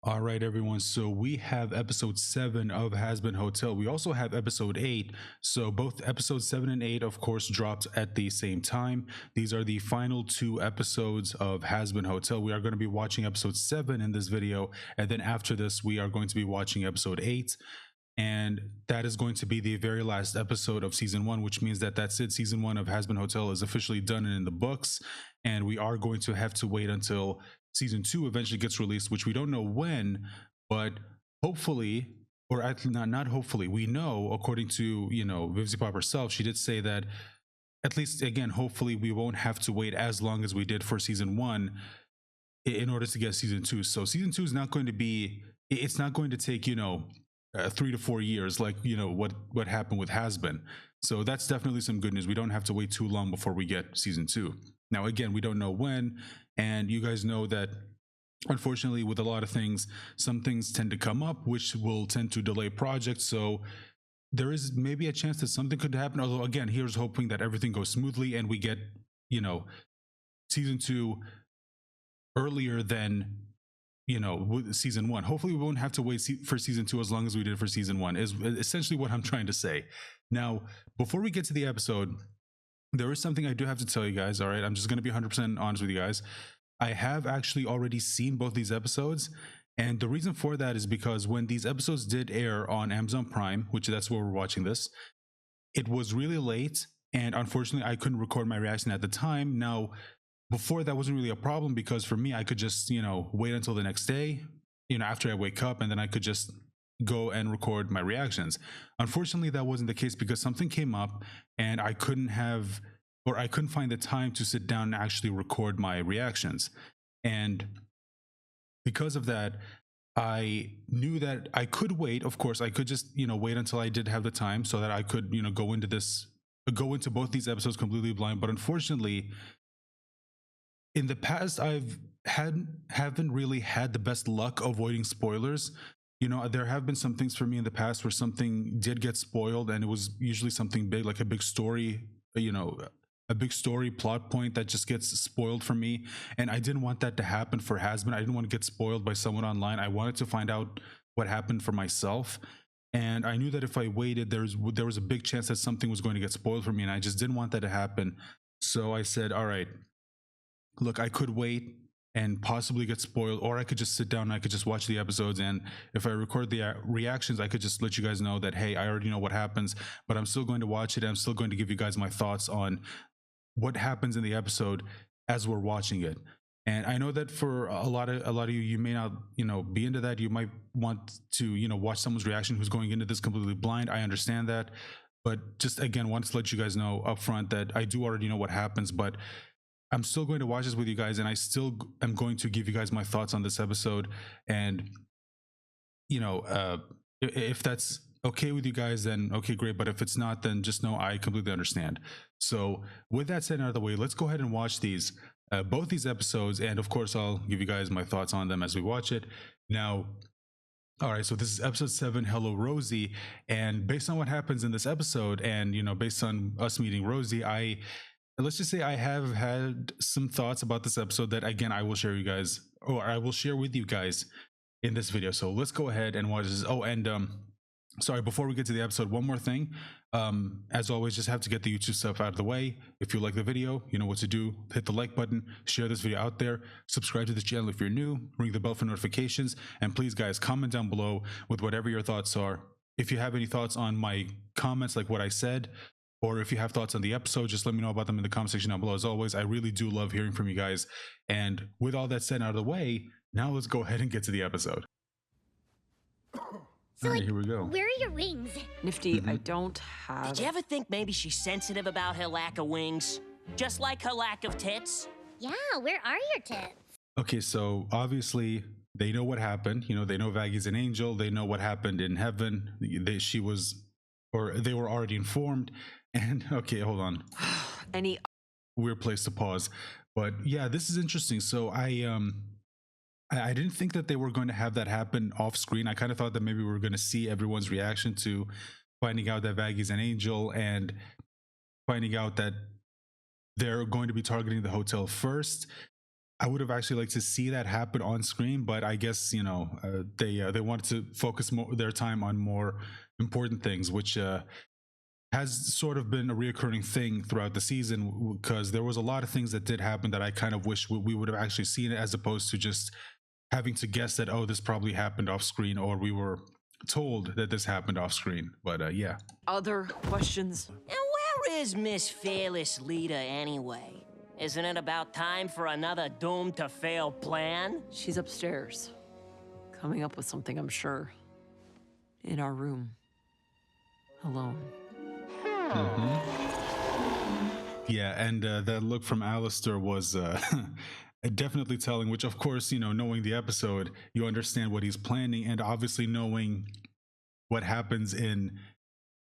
All right, everyone. So we have episode 7 of Hazbin Hotel. We also have episode 8. So both episode 7 and 8, of course, dropped at the same time. These are the final two episodes of Hazbin Hotel. We are going to be watching episode 7 in this video. And then after this, we are going to be watching episode 8. And that is going to be the very last episode of season 1, which means that that's it. Season 1 of Hazbin Hotel is officially done and in the books. And we are going to have to wait until season 2 eventually gets released, which we don't know when, but hopefully, or actually not hopefully, we know, according to vivziepop herself, she did say that at least, again, hopefully we won't have to wait as long as we did for season 1 in order to get season 2. So season 2 is not going to be, it's not going to take 3 to 4 years like what happened with Hazbin. So that's definitely some good news. We don't have to wait too long before we get season 2. Now, again, we don't know when, and you guys know that unfortunately with a lot of things, some things tend to come up which will tend to delay projects. So there is maybe a chance that something could happen, although again, here's hoping that everything goes smoothly and we get season 2 earlier than with season 1. Hopefully we won't have to wait for season 2 as long as we did for season 1 is essentially what I'm trying to say. Now, before we get to the episode, there is something I do have to tell you guys. All right, I'm just going to be 100% honest with you guys. I have actually already seen both these episodes, and the reason for that is because when these episodes did air on Amazon Prime, which that's where we're watching this, it was really late, and unfortunately I couldn't record my reaction at the time. Now, before that wasn't really a problem because for me I could just wait until the next day, after I wake up, and then I could just go and record my reactions. Unfortunately, that wasn't the case because something came up and I couldn't find the time to sit down and actually record my reactions. And because of that, I knew that I could wait. Of course, I could just, wait until I did have the time so that I could, go into both these episodes completely blind. But unfortunately, in the past, haven't really had the best luck avoiding spoilers. There have been some things for me in the past where something did get spoiled, and it was usually something big, like a big story, a big story plot point that just gets spoiled for me. And I didn't want that to happen for Hazbin. I didn't want to get spoiled by someone online. I wanted to find out what happened for myself. And I knew that if I waited, there was a big chance that something was going to get spoiled for me, and I just didn't want that to happen. So I said, all right, look, I could wait and possibly get spoiled, or I could just sit down and I could just watch the episodes, and if I record the reactions, I could just let you guys know that, hey, I already know what happens, but I'm still going to watch it. I'm still going to give you guys my thoughts on what happens in the episode as we're watching it. And I know that for a lot of you, you may not be into that. You might want to watch someone's reaction who's going into this completely blind. I understand that, but just again, wanted to let you guys know up front that I do already know what happens, but I'm still going to watch this with you guys, and I still am going to give you guys my thoughts on this episode. And if that's okay with you guys, then okay, great. But if it's not, then just know I completely understand. So with that said out of the way, let's go ahead and watch these both these episodes, and of course I'll give you guys my thoughts on them as we watch it. Now, all right, so this is episode 7, Hello Rosie, and based on what happens in this episode, and based on us meeting Rosie, let's just say I have had some thoughts about this episode that again I will share with you guys in this video. So let's go ahead and watch this. Oh, and sorry, before we get to the episode, one more thing. As always, just have to get the YouTube stuff out of the way. If you like the video, you know what to do. Hit the like button, share this video out there, subscribe to this channel if you're new, ring the bell for notifications, and please guys, comment down below with whatever your thoughts are. If you have any thoughts on my comments, like what I said, or if you have thoughts on the episode, just let me know about them in the comment section down below. As always, I really do love hearing from you guys. And with all that said out of the way, now let's go ahead and get to the episode. So, Here we go. Where are your wings? Nifty, I don't have... Did you ever think maybe she's sensitive about her lack of wings? Just like her lack of tits? Yeah, where are your tits? Okay, so obviously they know what happened. They know Vaggie's an angel. They know what happened in heaven. They were already informed. And okay, hold on. Any Weird place to pause. But yeah, this is interesting. So I didn't think that they were going to have that happen off screen. I kind of thought that maybe we were going to see everyone's reaction to finding out that Vaggie's an angel and finding out that they're going to be targeting the hotel first. I would have actually liked to see that happen on screen, but I guess they wanted to focus more their time on more important things, which has sort of been a reoccurring thing throughout the season, because there was a lot of things that did happen that I kind of wish we would have actually seen it, as opposed to just having to guess that, oh, this probably happened off screen, or we were told that this happened off screen. But yeah. Other questions? And where is Miss Fearless Leader anyway? Isn't it about time for another doomed to fail plan? She's upstairs. Coming up with something, I'm sure. In our room. Alone. Yeah, and that look from Alastor was definitely telling, which of course, knowing the episode, you understand what he's planning, and obviously knowing what happens in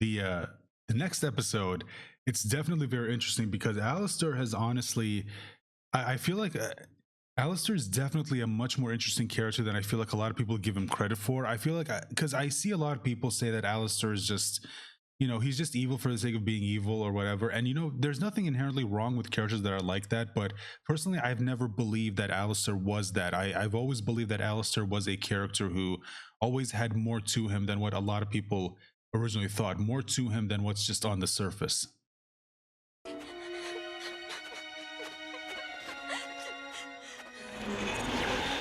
the next episode, it's definitely very interesting, because Alastor has honestly, I feel like Alastor is definitely a much more interesting character than I feel like a lot of people give him credit for. I feel like, because I see a lot of people say that Alastor is just, he's just evil for the sake of being evil or whatever. And, there's nothing inherently wrong with characters that are like that. But personally, I've never believed that Alastor was that. I've always believed that Alastor was a character who always had more to him than what a lot of people originally thought, more to him than what's just on the surface.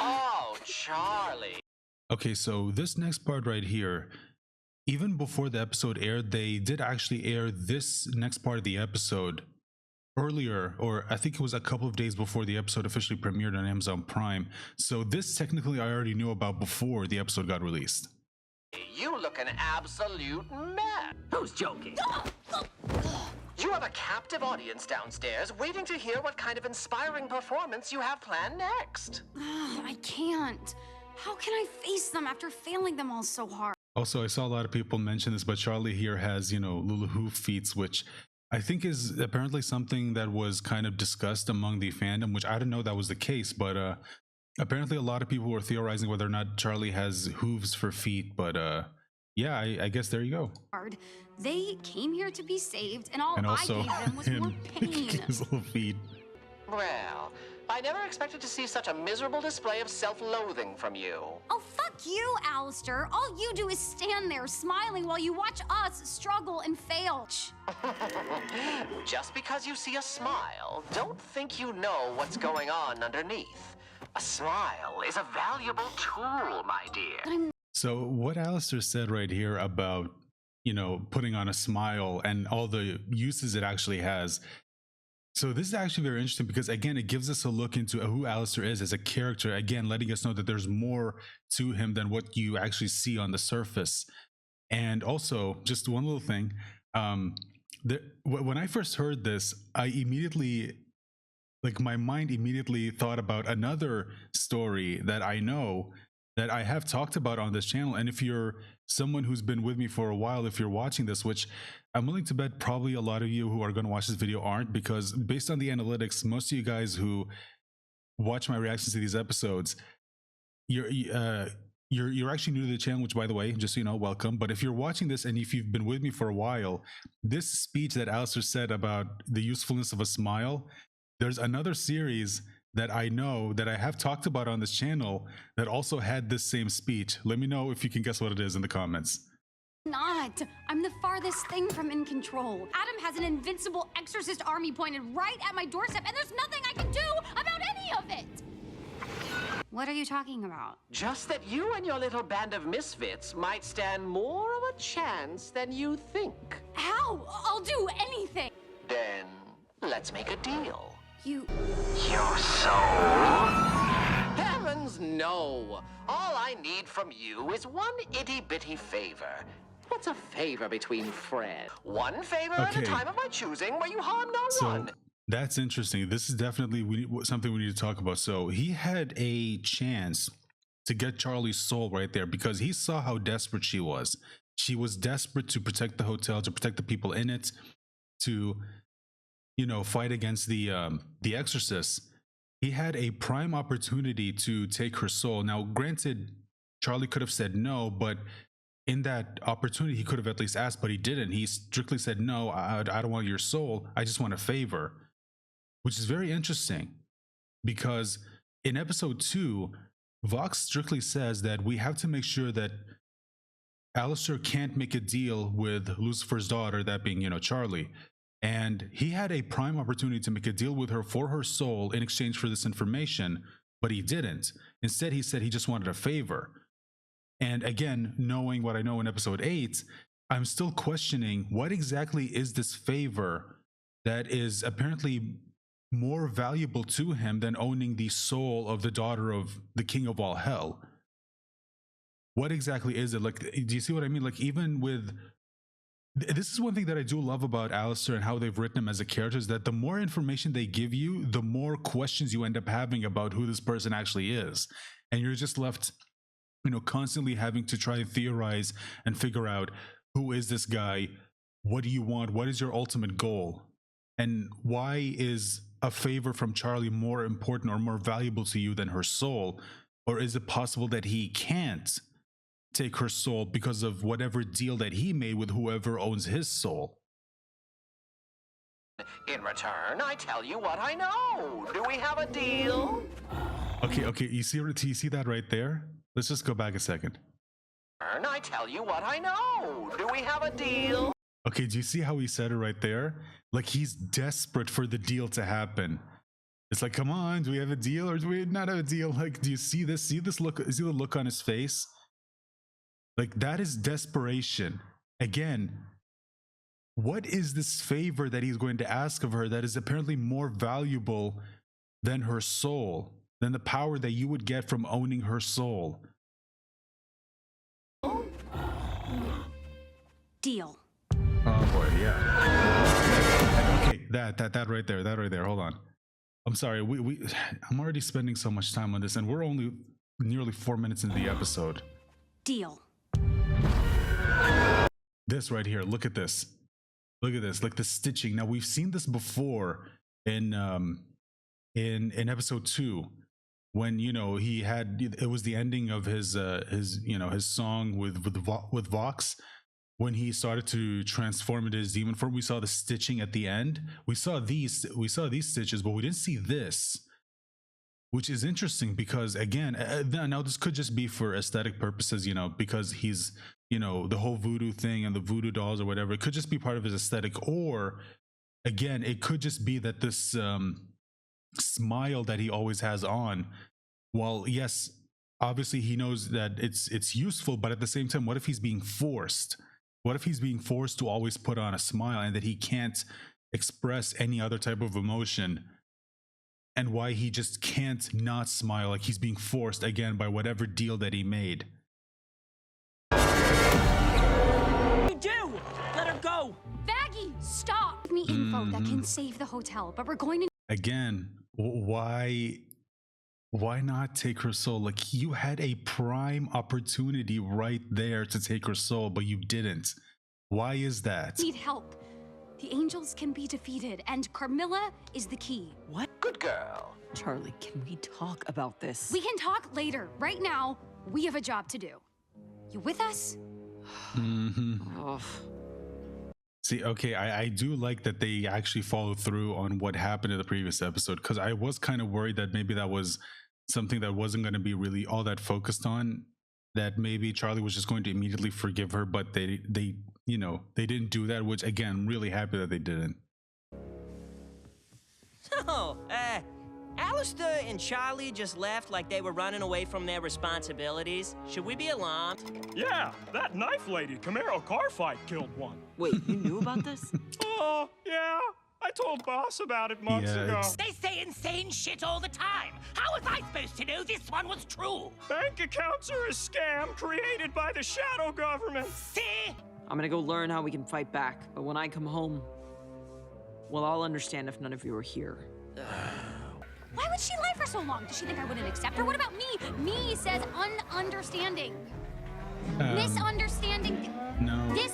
Oh, Charlie. Okay, so this next part right here, even before the episode aired, they did actually air this next part of the episode earlier, or I think it was a couple of days before the episode officially premiered on Amazon Prime. So this technically I already knew about before the episode got released. You look an absolute mess. Who's joking? You have a captive audience downstairs waiting to hear what kind of inspiring performance you have planned next. I can't. How can I face them after failing them all so hard? Also, I saw a lot of people mention this, but Charlie here has, Lulu hoof feats, which I think is apparently something that was kind of discussed among the fandom, which I didn't know that was the case, but apparently a lot of people were theorizing whether or not Charlie has hooves for feet, but yeah, I guess there you go. They came here to be saved, and all also, I gave them was more pain. His little feet. Well, I never expected to see such a miserable display of self-loathing from you. Oh, fuck you, Alastor. All you do is stand there smiling while you watch us struggle and fail. Just because you see a smile, don't think you know what's going on underneath. A smile is a valuable tool, my dear. So what Alastor said right here about, putting on a smile and all the uses it actually has. So this is actually very interesting, because again, it gives us a look into who Alastor is as a character, again, letting us know that there's more to him than what you actually see on the surface. And also, just one little thing, when I first heard this, I immediately, my mind immediately thought about another story that I know that I have talked about on this channel. And if you're someone who's been with me for a while, if you're watching this, which I'm willing to bet probably a lot of you who are going to watch this video aren't, because based on the analytics, most of you guys who watch my reactions to these episodes, you're actually new to the channel, which, by the way, just so you know, welcome. But if you're watching this and if you've been with me for a while, this speech that Alastor said about the usefulness of a smile, there's another series that I know that I have talked about on this channel that also had this same speech. Let me know if you can guess what it is in the comments. I'm the farthest thing from in control. Adam has an invincible exorcist army pointed right at my doorstep, and there's nothing I can do about any of it. What are you talking about? Just that you and your little band of misfits might stand more of a chance than you think. How? I'll do anything. Then, let's make a deal. You... Your soul? Heavens, no. All I need from you is one itty-bitty favor. What's a favor between friends? One favor at a time of my choosing where you harm no one. That's interesting. This is definitely something we need to talk about. So he had a chance to get Charlie's soul right there, because he saw how desperate she was. She was desperate to protect the hotel, to protect the people in it, to fight against the exorcists. He had a prime opportunity to take her soul. Now, granted, Charlie could have said no, but in that opportunity, he could have at least asked, but he didn't. He strictly said, no, I don't want your soul. I just want a favor, which is very interesting, because in episode 2, Vox strictly says that we have to make sure that Alastor can't make a deal with Lucifer's daughter, that being, Charlie. And he had a prime opportunity to make a deal with her for her soul in exchange for this information, but he didn't. Instead, he said he just wanted a favor. And again, knowing what I know in episode 8, I'm still questioning what exactly is this favor that is apparently more valuable to him than owning the soul of the daughter of the king of all hell. What exactly is it? Like, do you see what I mean? Like, even with this is one thing that I do love about Alastor and how they've written him as a character, is that the more information they give you, the more questions you end up having about who this person actually is. And you're just left, constantly having to try and theorize and figure out, who is this guy? What do you want? What is your ultimate goal? And why is a favor from Charlie more important or more valuable to you than her soul? Or is it possible that he can't take her soul because of whatever deal that he made with whoever owns his soul? In return, I tell you what I know. Do we have a deal? Okay, you see that right there? Let's just go back a second. I tell you what I know. Do we have a deal? Okay, do you see how he said it right there? Like, he's desperate for the deal to happen. It's like, come on, do we have a deal or do we not have a deal? Like, do you see this? See this look? See the look on his face? Like, that is desperation. Again, what is this favor that he's going to ask of her that is apparently more valuable than her soul, than the power that you would get from owning her soul? Deal. Oh boy, yeah. Okay, that right there. Hold on. I'm sorry. I'm already spending so much time on this, and we're only nearly 4 minutes into the episode. Deal. This right here. Look at this. Look at this. Like the stitching. Now we've seen this before in episode 2, when he had, it was the ending of his song with Vox. When he started to transform into his demon form, we saw the stitching at the end. We saw these stitches, but we didn't see this, which is interesting because, again, now this could just be for aesthetic purposes, because he's, the whole voodoo thing and the voodoo dolls or whatever. It could just be part of his aesthetic, or again, it could just be that this smile that he always has on. Well, yes, obviously he knows that it's useful, but at the same time, what if he's being forced? What if he's being forced to always put on a smile and that he can't express any other type of emotion? And why he just can't not smile, like he's being forced again by whatever deal that he made. You do! Let her go! Vaggie, stop! Give me info that can save the hotel, but we're going to... Again, why not take her soul? Like, you had a prime opportunity right there to take her soul, but you didn't. Why is that? Need help. The angels can be defeated, and Carmilla is the key. What? Good girl. Charlie, can we talk about this? We can talk later. Right now, we have a job to do. You with us? Oh. See, okay, I do like that they actually followed through on what happened in the previous episode, because I was kind of worried that maybe that was something that wasn't going to be really all that focused on, that maybe Charlie was just going to immediately forgive her, but they didn't do that, which, again, I'm really happy that they didn't. So, Alastor and Charlie just left like they were running away from their responsibilities. Should we be alarmed? Yeah, that knife lady Camaro car fight killed one. Wait, you knew about this? Oh, yeah. I told Boss about it months ago. They say insane shit all the time. How was I supposed to know this one was true? Bank accounts are a scam created by the shadow government. See? I'm gonna go learn how we can fight back, but when I come home, well, I'll understand if none of you are here. Why would she lie for so long? Does she think I wouldn't accept her? What about me? Me says ununderstanding. Misunderstanding. No. Wait,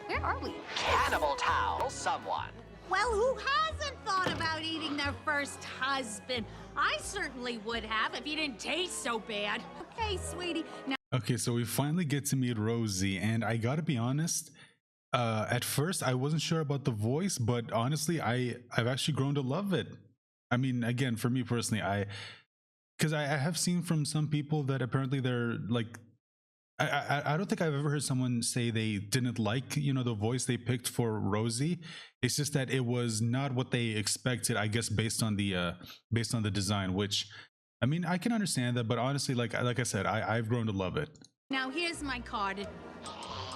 where are we? Cannibal Towel, someone. Well, who hasn't thought about eating their first husband? I certainly would have if he didn't taste so bad. Okay, sweetie. Now Okay, so we finally get to meet Rosie, and I gotta be honest, at first I wasn't sure about the voice, but honestly, I've actually grown to love it. I mean, again, for me personally, because I have seen from some people that apparently they're like, I don't think I've ever heard someone say they didn't like, the voice they picked for Rosie. It's just that it was not what they expected, I guess, based on the design, which, I mean, I can understand that, but honestly, like I said, I've grown to love it. Now here's my card.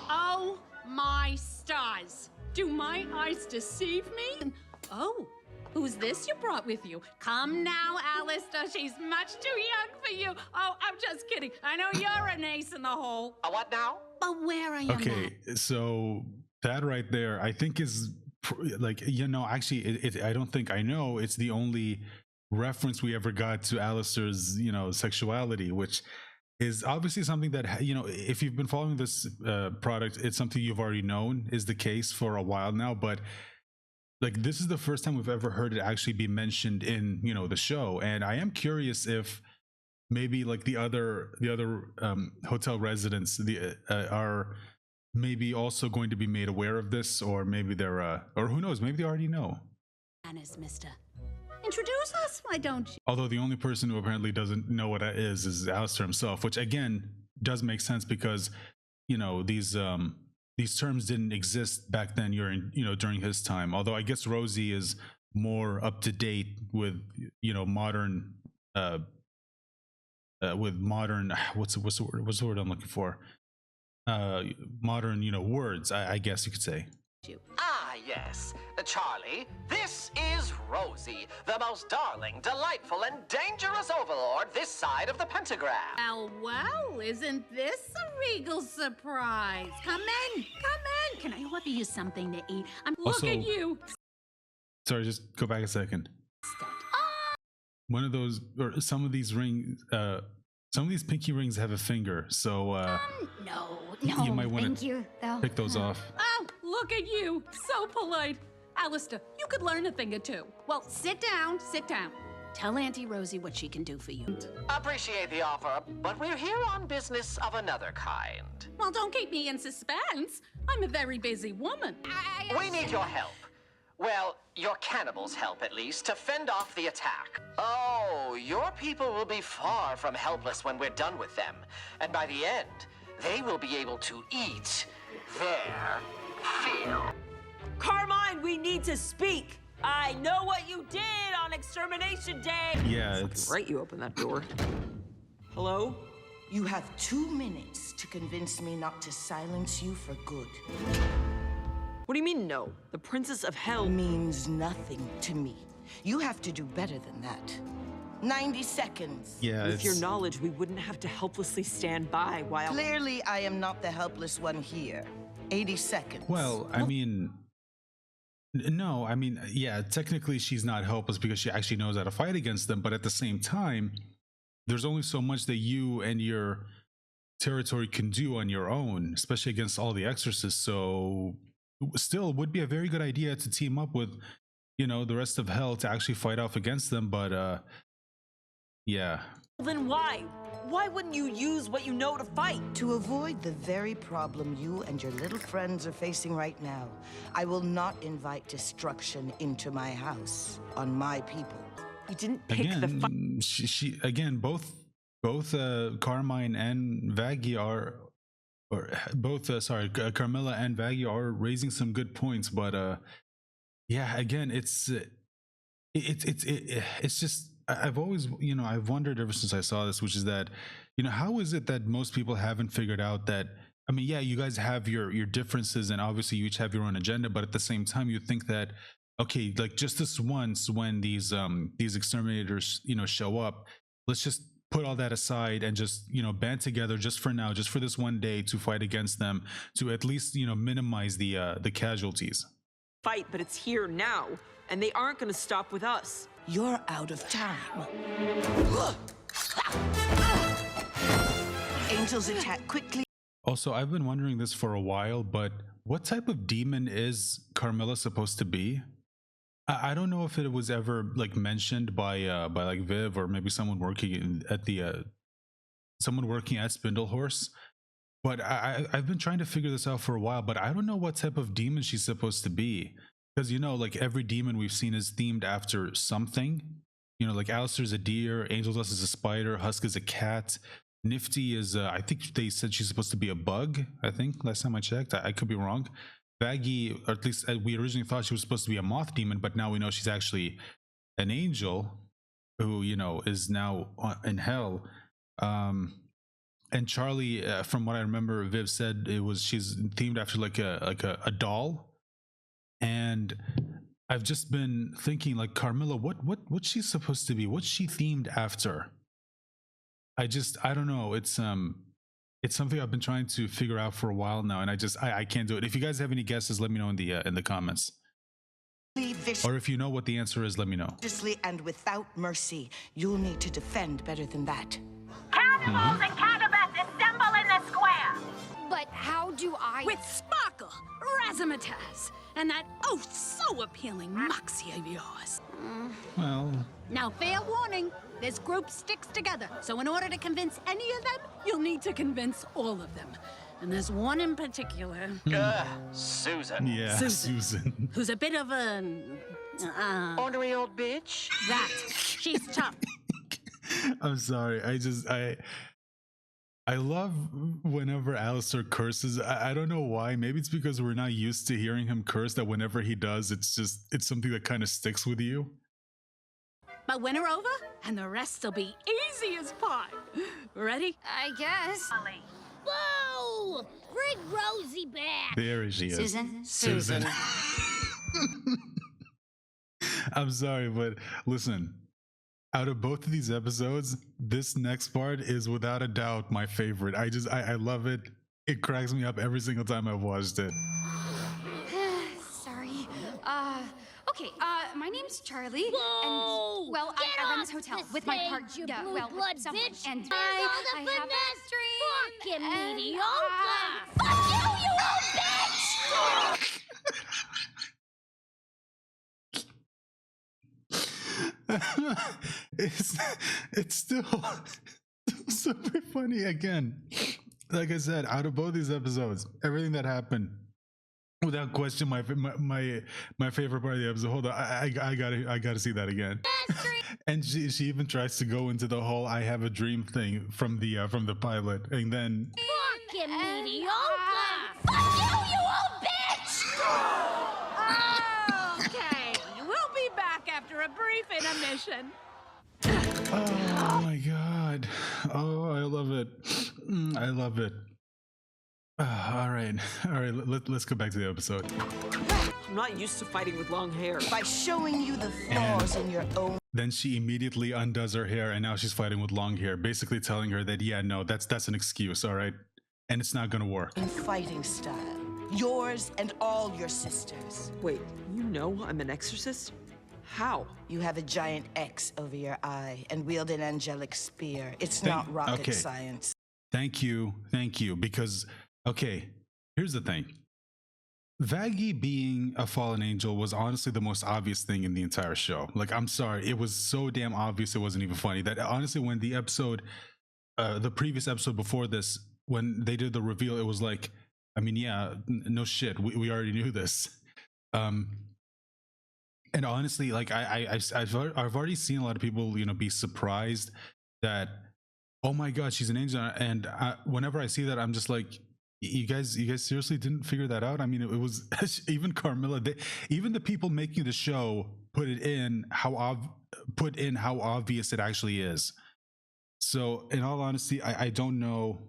Oh my stars! Do my eyes deceive me? Oh, who's this you brought with you? Come now, Alastor. She's much too young for you. Oh, I'm just kidding. I know you're an ace in the hole. A what now? But where are you? Okay, so that right there, I think is like, actually, I don't think I know. It's the only reference we ever got to Alastor's, sexuality, which is obviously something that, if you've been following this product, it's something you've already known is the case for a while now. But like, this is the first time we've ever heard it actually be mentioned in, the show. And I am curious if maybe like the other hotel residents are maybe also going to be made aware of this, or maybe they're or who knows, maybe they already know. Anna's, mister. Introduce us, why don't you? Although the only person who apparently doesn't know what that is Alastor himself, which again does make sense because these terms didn't exist back then during his time. Although I guess Rosie is more up to date with modern what's the word I'm looking for, modern words, I guess you could say. Ah, yes. Charlie, this is Rosie, the most darling, delightful, and dangerous overlord this side of the pentagram. Well, isn't this a regal surprise? Come in, come in. Can I offer you something to eat? Look at you. Sorry, just go back a second. One of those, or some of these rings, some of these pinky rings have a finger, so No, you might want thank to you, though. pick those off. Oh, look at you. So polite. Alastor, you could learn a thing or two. Well, sit down, sit down. Tell Auntie Rosie what she can do for you. Appreciate the offer, but we're here on business of another kind. Well, don't keep me in suspense. I'm a very busy woman. We need your help. Well, your cannibals' help, at least, to fend off the attack. Oh, your people will be far from helpless when we're done with them. And by the end, they will be able to eat their fill. Carmine, we need to speak. I know what you did on Extermination Day. Yeah, it's Right, you open that door. Hello? You have 2 minutes to convince me not to silence you for good. What do you mean, no? The Princess of Hell Means nothing to me. You have to do better than that. 90 seconds. yeah, With your it's knowledge, we wouldn't have to helplessly stand by while... Clearly, I am not the helpless one here. 80 seconds. well, I mean, no, I mean, yeah, technically she's not helpless because she actually knows how to fight against them, but at the same time, there's only so much that you and your territory can do on your own, especially against all the exorcists. So still would be a very good idea to team up with the rest of hell to actually fight off against them, but yeah. Then why? Why wouldn't you use what you know to fight? To avoid the very problem you and your little friends are facing right now, I will not invite destruction into my house on my people. You didn't pick the fight. Again, she again, both Carmine and Vaggie are, or both Carmilla and Vaggie are raising some good points, but yeah, again, it's just, I've always, I've wondered ever since I saw this, which is that, how is it that most people haven't figured out that, I mean, yeah, you guys have your differences and obviously you each have your own agenda, but at the same time, you think that, okay, like just this once when these exterminators, show up, let's just put all that aside and just, band together just for now, just for this one day to fight against them, to at least, minimize the casualties. Fight, but it's here now, and they aren't going to stop with us. You're out of time. Angels attack quickly. Also, I've been wondering this for a while, but what type of demon is Carmilla supposed to be? I don't know if it was ever like mentioned by like Viv or maybe someone working at Spindlehorse. But I've been trying to figure this out for a while, but I don't know what type of demon she's supposed to be. because like every demon we've seen is themed after something. Like Alastor's a deer, Angel Dust is a spider, Husk is a cat, Nifty is I think they said she's supposed to be a bug. I think last time I checked, I could be wrong. Vaggie, or at least we originally thought she was supposed to be a moth demon, but now we know she's actually an angel who is now in hell. And Charlie, from what I remember, Viv said she's themed after like a doll. And I've just been thinking, like, Carmilla, what's she supposed to be? What's she themed after? I don't know. It's something I've been trying to figure out for a while now, and I can't do it. If you guys have any guesses, let me know in the comments. Or if you know what the answer is, let me know. Viciously and without mercy. You'll need to defend better than that. Cannibals and cannibals assemble in the square! But how do I... With Sparkle, Razzmatazz, and that so appealing moxie of yours. Well... Now, fair warning, this group sticks together, so in order to convince any of them, you'll need to convince all of them. And there's one in particular. Susan. Yeah, Susan. Who's a bit of an... Ornery old bitch? That. She's tough. I'm sorry. I love whenever Alastor curses. I don't know why. Maybe it's because we're not used to hearing him curse, that whenever he does, it's something that kind of sticks with you. But win her over, and the rest will be easy as pie. Ready? I guess. Boo! Bring Rosie back! There she is. Susan? I'm sorry, but listen. Out of both of these episodes, this next part is without a doubt my favorite. I love it. It cracks me up every single time I've watched it. Sorry. Okay, my name's Charlie. Whoa! And, well, I run this hotel with my partner. You Yeah, blue well, blood with someone. bitch. And Here's all the I have a Fucking and, mediocre! Fuck you, you old bitch! It's still super funny again. Like I said, out of both these episodes, everything that happened, without question, my favorite part of the episode. Hold on, I gotta see that again. And she even tries to go into the whole "I have a dream" thing from the pilot, and then Fucking mediocre! Fuck you, you old bitch! Okay, we'll be back after a brief intermission. oh my god, oh, I love it. I love it. All right, let's go back to the episode. I'm not used to fighting with long hair. By showing you the flaws in your own Then she immediately undoes her hair, and now she's fighting with long hair, basically telling her that, yeah, no, that's an excuse, all right? And it's not gonna work. fighting style. Yours and all your sisters. Wait, you know I'm an exorcist? How? You have a giant X over your eye and wield an angelic spear. It's not rocket science. Thank you, because, okay, here's the thing. Vaggie being a fallen angel was honestly the most obvious thing in the entire show. Like, I'm sorry, it was so damn obvious it wasn't even funny. That honestly, when the episode, the previous episode before this, when they did the reveal, it was like, I mean, yeah, no shit, we already knew this. And honestly, like I've already seen a lot of people, be surprised that, oh my god, she's an angel. And whenever I see that, I'm just like, you guys seriously didn't figure that out? I mean, it was even Carmilla, even the people making the show put in how obvious it actually is. So in all honesty, I don't know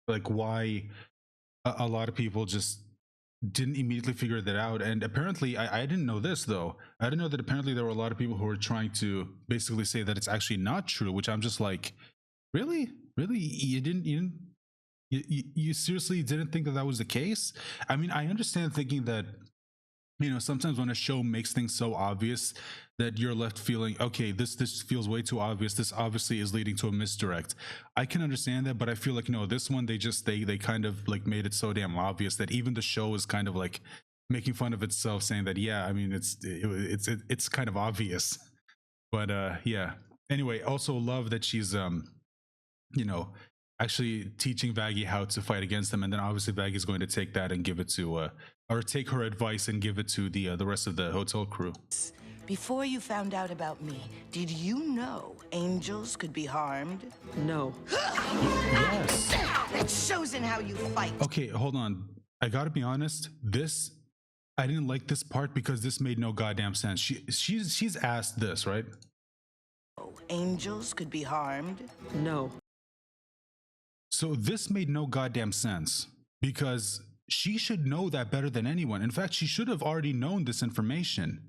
like why a lot of people just didn't immediately figure that out. And apparently I didn't know this though. I didn't know that apparently there were a lot of people who were trying to basically say that it's actually not true, which I'm just like, really you seriously didn't think that was the case? I mean, I understand thinking that, sometimes when a show makes things so obvious that you're left feeling, okay, this feels way too obvious, this obviously is leading to a misdirect. I can understand that, but I feel like, no, this one, they kind of like made it so damn obvious that even the show is kind of like making fun of itself, saying that, yeah, I mean, it's kind of obvious. But yeah, anyway, also love that she's I actually teaching Vaggie how to fight against them, and then obviously Vaggie's going to take that and give it to or take her advice and give it to the rest of the hotel crew. Before you found out about me, did you know angels could be harmed? No. Yes. That shows in how you fight. Okay, hold on. I gotta be honest. I didn't like this part because this made no goddamn sense. She's asked this, right? Angels could be harmed? No. So this made no goddamn sense because she should know that better than anyone. In fact, she should have already known this information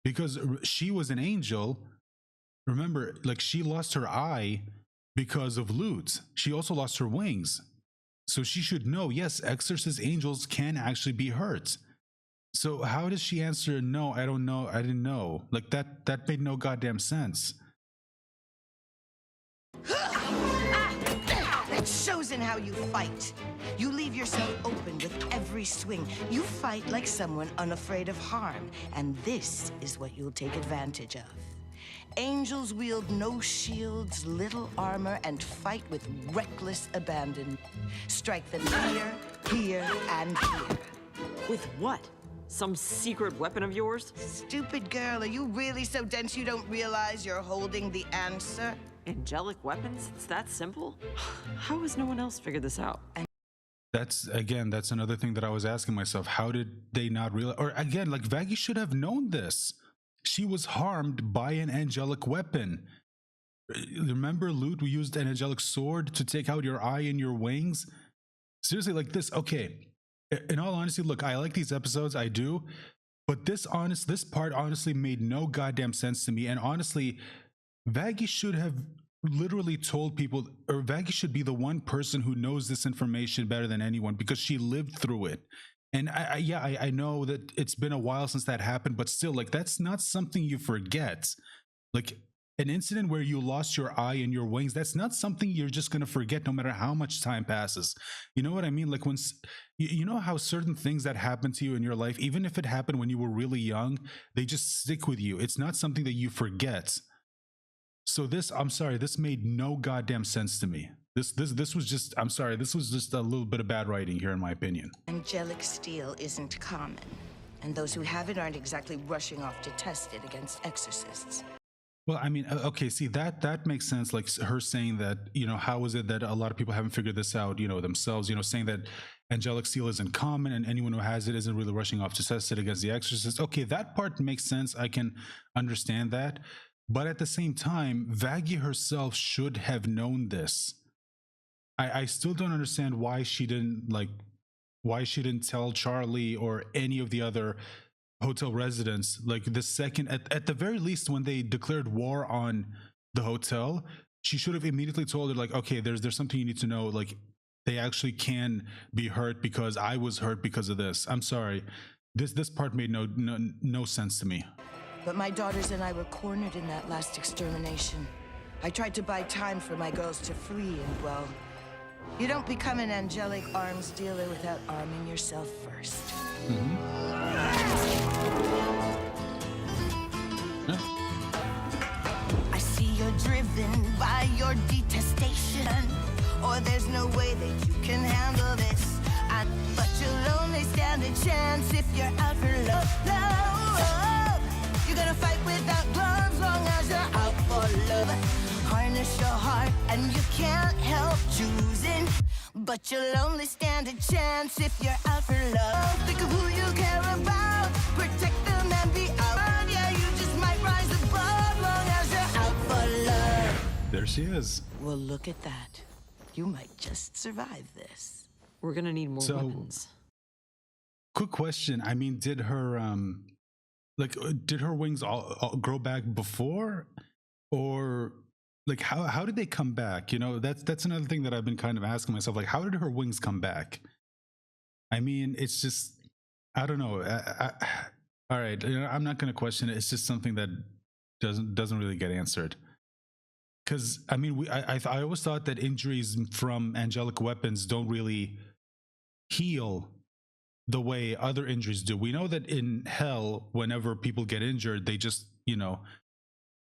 because she was an angel. Remember, like, she lost her eye because of loot. She also lost her wings. So she should know, yes, exorcist angels can actually be hurt. So how does she answer, no, I don't know, I didn't know? Like, that made no goddamn sense. That shows in how you fight. You leave yourself open with every swing. You fight like someone unafraid of harm, and this is what you'll take advantage of. Angels wield no shields, little armor, and fight with reckless abandon. Strike them here, and here. With what? Some secret weapon of yours? Stupid girl, are you really so dense you don't realize you're holding the answer? Angelic weapons? It's that simple? How has no one else figured this out? That's another thing that I was asking myself. How did they not realize? Or again, like, Vaggie should have known this. She was harmed by an angelic weapon. Remember, Lute, we used an angelic sword to take out your eye and your wings? Seriously, like this, okay. In all honesty, look, I like these episodes, I do. But this part honestly made no goddamn sense to me. And honestly, Vaggie should have literally told people, or Vaggie should be the one person who knows this information better than anyone because she lived through it. And I know that it's been a while since that happened, but still, like, that's not something you forget. Like, an incident where you lost your eye and your wings, that's not something you're just going to forget no matter how much time passes. You know what I mean? Like, when you know how certain things that happen to you in your life, even if it happened when you were really young, they just stick with you. It's not something that you forget. So I'm sorry, this made no goddamn sense to me. This was just, I'm sorry, this was just a little bit of bad writing here, in my opinion. Angelic steel isn't common, and those who have it aren't exactly rushing off to test it against exorcists. Well, I mean, okay, see, that makes sense. Like, her saying that, you know, how is it that a lot of people haven't figured this out, you know, themselves, you know, saying that angelic steel isn't common and anyone who has it isn't really rushing off to test it against the exorcist. Okay, that part makes sense. I can understand that. But at the same time, Vaggie herself should have known this. I still don't understand why she didn't tell Charlie or any of the other hotel residents. Like, the second, at the very least, when they declared war on the hotel, she should have immediately told her, like, okay, there's something you need to know. Like, they actually can be hurt because I was hurt because of this. I'm sorry. This part made no sense to me. But my daughters and I were cornered in that last extermination. I tried to buy time for my girls to flee, and well, you don't become an angelic arms dealer without arming yourself first. I see you're driven by your detestation, or there's no way that you can handle this. But you'll only stand a chance if you're out for love. You're gonna fight without gloves long as you're out for love. Harness your heart and you can't help choosing, but you'll only stand a chance if you're out for love. Think of who you care about, protect them and be out. Yeah, you just might rise above long as you're out for love. There she is. Well, look at that. You might just survive this. We're gonna need more weapons. Quick question. I mean, did her wings all grow back before, or like how did they come back? You know, that's another thing that I've been kind of asking myself. Like, how did her wings come back? I mean, it's just, I don't know. All right, you know, I'm not going to question it. It's just something that doesn't really get answered. Because I mean, I always thought that injuries from angelic weapons don't really heal the way other injuries do. We know that in hell, whenever people get injured, they just, you know,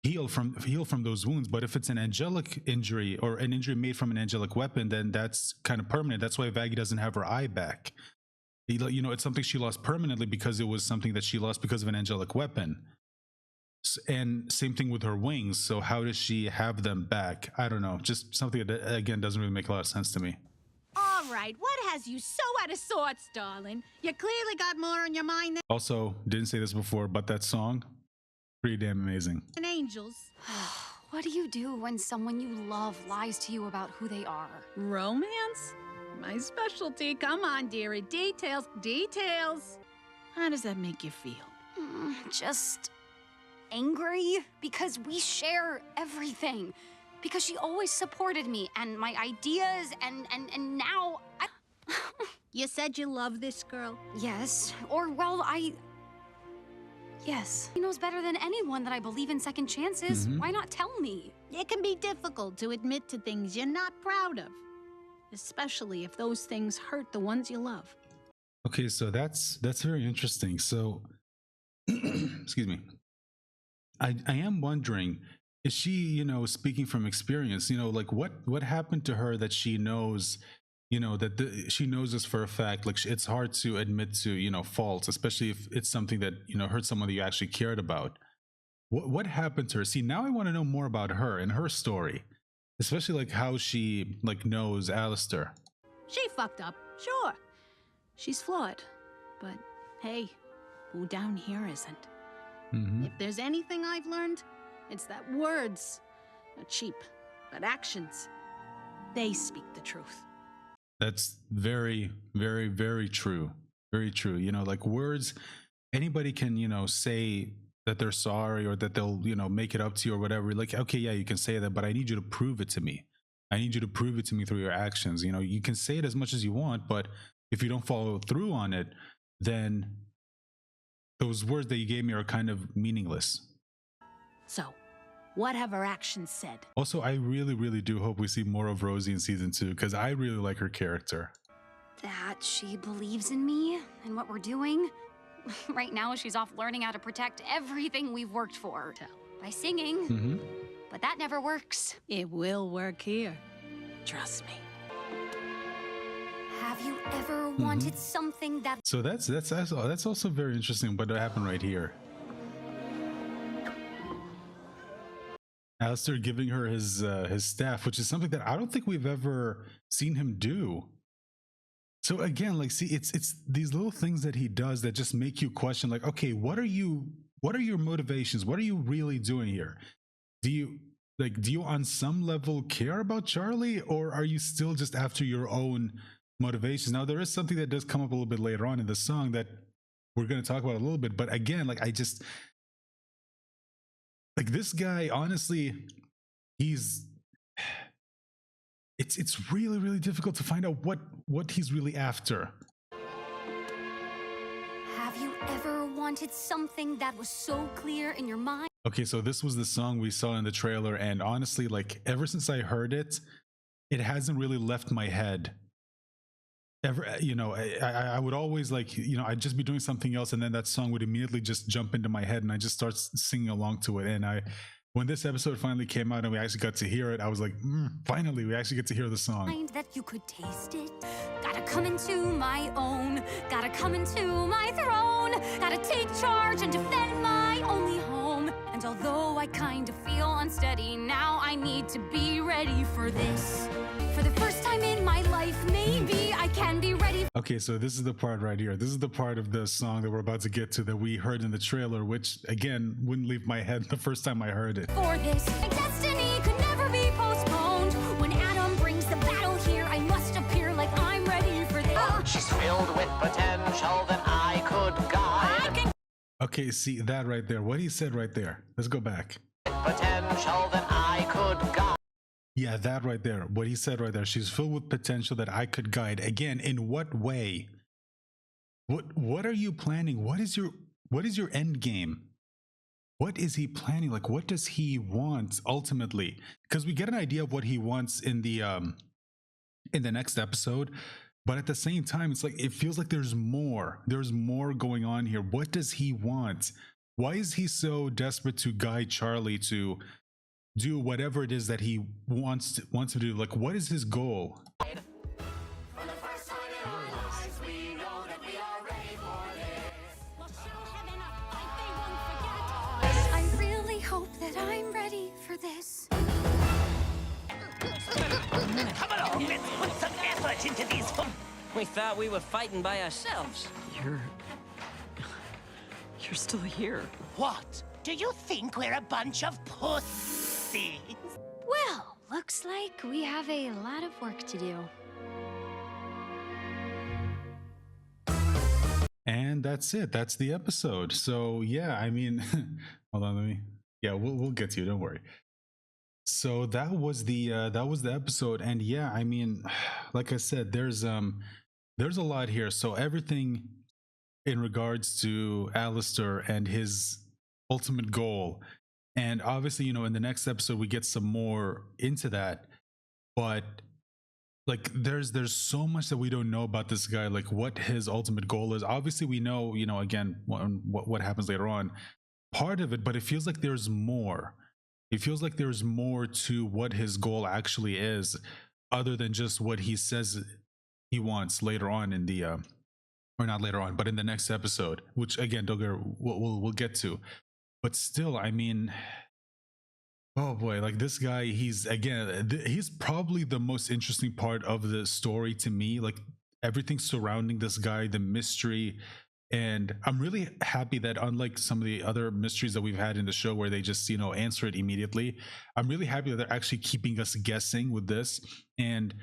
heal from those wounds. But if it's an angelic injury or an injury made from an angelic weapon, then that's kind of permanent. That's why Vaggie doesn't have her eye back. You know, it's something she lost permanently because it was something that she lost because of an angelic weapon. And same thing with her wings. So how does she have them back? I don't know. Just something that, again, doesn't really make a lot of sense to me. All right, what has you so out of sorts, darling? You clearly got more on your mind Also, didn't say this before, but that song, pretty damn amazing. than angels. What do you do when someone you love lies to you about who they are? Romance? My specialty. Come on, dearie. Details, details. How does that make you feel? Just angry because we share everything. Because she always supported me and my ideas and now I... You said you love this girl? Yes. Or, well, yes. He knows better than anyone that I believe in second chances. Why not tell me? It can be difficult to admit to things you're not proud of. Especially if those things hurt the ones you love. Okay, so that's very interesting. So, excuse me. I am wondering, is she, you know, speaking from experience, you know, like what happened to her that she knows, you know, that she knows this for a fact? Like, it's hard to admit to, you know, faults, especially if it's something that, you know, hurt someone that you actually cared about. What happened to her? See, now I want to know more about her and her story, especially like how she like knows Alastor. She fucked up, sure. She's flawed, but hey, who down here isn't? If there's anything I've learned, it's that words are cheap, but actions, they speak the truth. That's very, very, very true. Very true. You know, like words, anybody can, you know, say that they're sorry or that they'll, you know, make it up to you or whatever. Like, okay, yeah, you can say that, but I need you to prove it to me. I need you to prove it to me through your actions. You know, you can say it as much as you want, but if you don't follow through on it, then those words that you gave me are kind of meaningless. So, what have her actions said? Also, I really, really do hope we see more of Rosie in season 2 because I really like her character. That she believes in me and what we're doing. Right now, she's off learning how to protect everything we've worked for by singing. But that never works. It will work here. Trust me. Have you ever wanted something that... So that's also very interesting, but it happened right here. Alastor giving her his staff, which is something that I don't think we've ever seen him do. So again, like, see, it's these little things that he does that just make you question, like, okay, what are your motivations? What are you really doing here? Do you on some level care about Charlie, or are you still just after your own motivations? Now, there is something that does come up a little bit later on in the song that we're going to talk about a little bit, but again, like, I just, like, this guy, honestly, it's really, really difficult to find out what he's really after. Have you ever wanted something that was so clear in your mind? Okay, so this was the song we saw in the trailer, and honestly, like, ever since I heard it, it hasn't really left my head. Ever, you know, I would always, like, you know, I'd just be doing something else, and then that song would immediately just jump into my head, and I just start singing along to it. And when this episode finally came out and we actually got to hear it, I was like, finally, we actually get to hear the song. Mind that you could taste it. Gotta come into my own. Gotta come into my throne. Gotta take charge and defend my only home. And although I kind of feel unsteady now, I need to be ready for this. For the first time in my life, maybe I can be ready. Okay, so this is the part right here. This is the part of the song that we're about to get to that we heard in the trailer, which, again, wouldn't leave my head the first time I heard it. For this, my destiny could never be postponed. When Adam brings the battle here, I must appear like I'm ready for this. She's filled with potential that I could guide. Okay, see that right there. What he said right there. Let's go back. Potential that I could guide. Yeah, that right there. What he said right there. She's filled with potential that I could guide. Again, in what way? What are you planning? What is your end game? What is he planning? Like, what does he want ultimately? Because we get an idea of what he wants in the next episode, but at the same time, it's like it feels like there's more. There's more going on here. What does he want? Why is he so desperate to guide Charlie to do whatever it is that he wants to do? Like, what is his goal? I really hope that I'm ready for this. Come along, let's put some effort into these. We thought we were fighting by ourselves. You're still here. What? Do you think we're a bunch of pussies? Well, looks like we have a lot of work to do. And that's it. That's the episode. So yeah, I mean, hold on, we'll get to you. Don't worry. So that was the episode, and yeah, I mean, like I said, there's a lot here. So everything in regards to Alastor and his ultimate goal, and obviously, in the next episode we get some more into that, but like there's so much that we don't know about this guy, like what his ultimate goal is. Obviously we know, again, what happens later on, part of it, but it feels like there's more. It feels like there's more to what his goal actually is, other than just what he says he wants later on in the or not later on, but in the next episode, which again, we'll get to. But still, I mean, oh boy, like this guy, he's probably the most interesting part of the story to me. Like everything surrounding this guy, the mystery. And I'm really happy that, unlike some of the other mysteries that we've had in the show where they just, answer it immediately, I'm really happy that they're actually keeping us guessing with this. And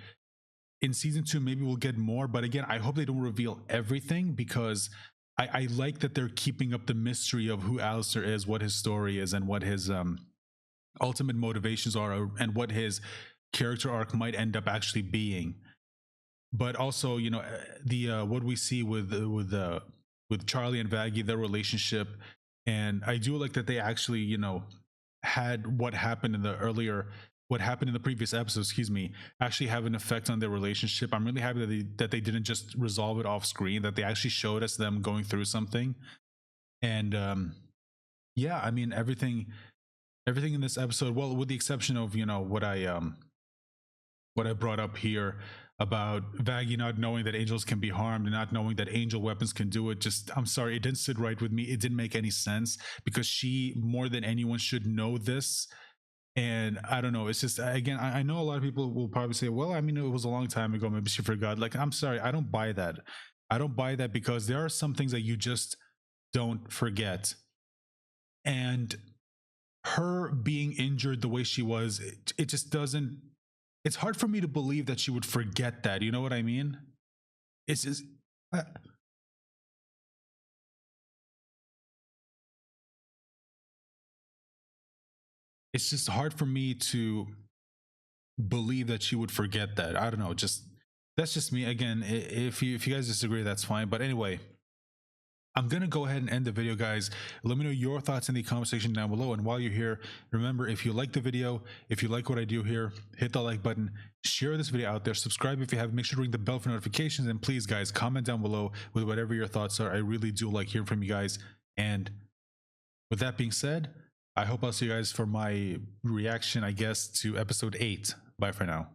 in season 2, maybe we'll get more, but again, I hope they don't reveal everything, because I like that they're keeping up the mystery of who Alastor is, what his story is, and what his ultimate motivations are, and what his character arc might end up actually being. But also, the what we see with Charlie and Vaggie, their relationship, and I do like that they actually, had what happened in the previous episode, actually have an effect on their relationship. I'm really happy that they didn't just resolve it off screen, that they actually showed us them going through something. And yeah, I mean, everything in this episode, well, with the exception of what I brought up here about Vaggie not knowing that angels can be harmed and not knowing that angel weapons can do it. I'm sorry, it didn't sit right with me. It didn't make any sense, because she, more than anyone, should know this. And I don't know, it's just, again, I know a lot of people will probably say, well, I mean, it was a long time ago, maybe she forgot. Like, I'm sorry, I don't buy that. Because there are some things that you just don't forget. And her being injured the way she was, it just doesn't, it's hard for me to believe that she would forget that. You know what I mean? It's just it's just hard for me to believe that she would forget that. I don't know, that's just me. Again, if you guys disagree, that's fine. But anyway, I'm gonna go ahead and end the video, guys. Let me know your thoughts in the comment section down below. And while you're here, remember, if you like the video, if you like what I do here, hit the like button, share this video out there, subscribe if you have, make sure to ring the bell for notifications, and please, guys, comment down below with whatever your thoughts are. I really do like hearing from you guys. And with that being said, I hope I'll see you guys for my reaction, I guess, to episode 8. Bye for now.